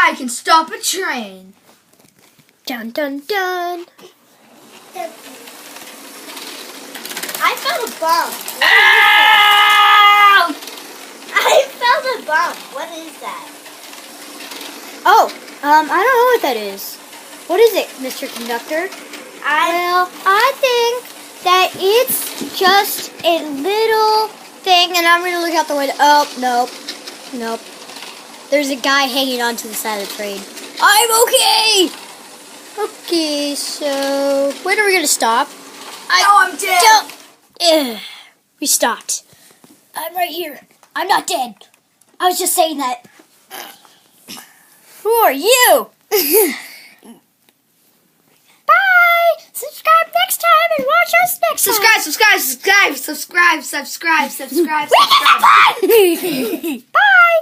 I can stop a train. Dun dun dun. I felt a bump. Ow! I felt a bump. What is that? Oh, I don't know what that is. What is it, Mr. Conductor? Well, I think that it's just a little thing, and I'm going to look out the window. Oh, nope. There's a guy hanging onto the side of the train. I'm okay! Okay, so when are we going to stop? I'm dead. We stopped. I'm right here. I'm not dead. I was just saying that. Who are you? Bye! Subscribe next time and watch us next time. Subscribe. Bye!